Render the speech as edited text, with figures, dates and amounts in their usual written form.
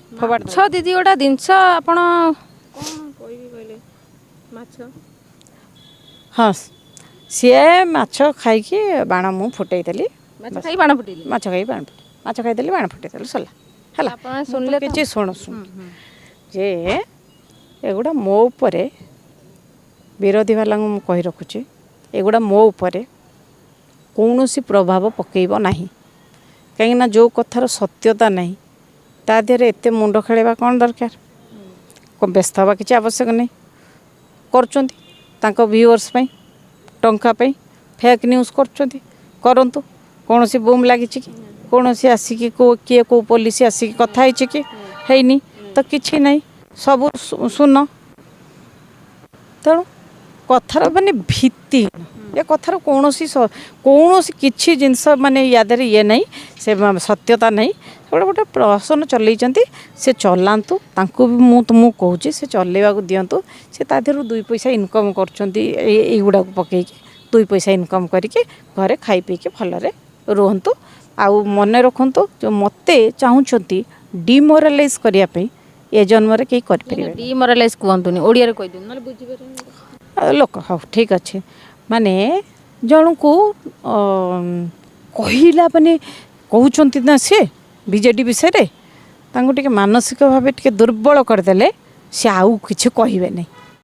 ଫୋପାଡ଼ି ମାଛ ଦିଦି ଗୋଟା ଜିନିଷ ଆପଣ କ'ଣ କହିବି କହିଲେ ମାଛ ହଁ ସିଏ ମାଛ ଖାଇକି ବାଣ ମୁଁ ଫୁଟେଇଦେଲି ମାଛ ବାସ୍। ଖାଇ ବାଣ ଫୁଟେଇଲେ ମାଛ ଖାଇ ବାଣ ଫୁଟେ ମାଛ ଖାଇଦେଲି ବାଣ ଫୁଟେଇଦେଲି ସରିଲା ହେଲା। ଆପଣ ମୁଁ ତ ଶୁଣିଲେ ତ କିଛି ଶୁଣ ଯେ ଏଗୁଡ଼ା ମୋ ଉପରେ ବିରୋଧୀ ବାଲାଙ୍କୁ ମୁଁ କହି ରଖୁଛି ଏଗୁଡ଼ା ମୋ ଉପରେ କୌଣସି ପ୍ରଭାବ ପକାଇବ ନାହିଁ। କାହିଁକିନା ଯେଉଁ କଥାର ସତ୍ୟତା ନାହିଁ ତା ଦେହରେ ଏତେ ମୁଣ୍ଡ ଖେଳେଇବା କ'ଣ ଦରକାର। ବ୍ୟସ୍ତ ହେବା କିଛି ଆବଶ୍ୟକ ନାହିଁ। କରୁଛନ୍ତି ତାଙ୍କ ଭିଉଅର୍ସ ପାଇଁ ଟଙ୍କା ପାଇଁ ଫେକ୍ ନ୍ୟୁଜ୍ କରୁଛନ୍ତି କରନ୍ତୁ। କୌଣସି ବୁମ୍ ଲାଗିଛି କି କୌଣସି ଆସିକି କିଏ କେଉଁ ପୋଲିସ ଆସିକି କଥା ହେଇଛି କି ହେଇନି ତ କିଛି ନାହିଁ ସବୁ ଶୂନ। ତେଣୁ କଥାର ମାନେ ଭିତ୍ତି ଏ କଥାର କୌଣସି କିଛି ଜିନିଷ ମାନେ ୟା ଦେହରେ ଇଏ ନାହିଁ ସେ ସତ୍ୟତା ନାହିଁ। ସେଗୁଡ଼ା ଗୋଟେ ପ୍ରହସନ ଚଲେଇଛନ୍ତି ସେ ଚଲାନ୍ତୁ ତାଙ୍କୁ ବି ମୁଁ ତୁମକୁ କହୁଛି ସେ ଚଲେଇବାକୁ ଦିଅନ୍ତୁ। ସେ ତା ଦେହରୁ 2 ପଇସା ଇନକମ୍ କରୁଛନ୍ତି ଏଇଗୁଡ଼ାକୁ ପକେଇକି 2 ପଇସା ଇନକମ୍ କରିକି ଘରେ ଖାଇ ପିଇକି ଭଲରେ ରୁହନ୍ତୁ। ଆଉ ମନେ ରଖନ୍ତୁ ଯେଉଁ ମୋତେ ଚାହୁଁଛନ୍ତି ଡିମୋରାଲାଇଜ୍ କରିବା ପାଇଁ ଏ ଜନ୍ମରେ କେହି କରିପାରିବେନି। ଡିମୋରାଲାଇଜ୍ କୁହନ୍ତୁନି ଓଡ଼ିଆରେ କହିଦିଅନ୍ତୁ ନହେଲେ ବୁଝିପାରିବେନି। ଲୋକ ହଉ ଠିକ୍ ଅଛି ମାନେ ଜଣକୁ କହିଲା ମାନେ କହୁଛନ୍ତି ନା ସିଏ ବିଜେଡ଼ି ବିଷୟରେ ତାଙ୍କୁ ଟିକେ ମାନସିକ ଭାବେ ଟିକେ ଦୁର୍ବଳ କରିଦେଲେ ସେ ଆଉ କିଛି କହିବେ ନାହିଁ।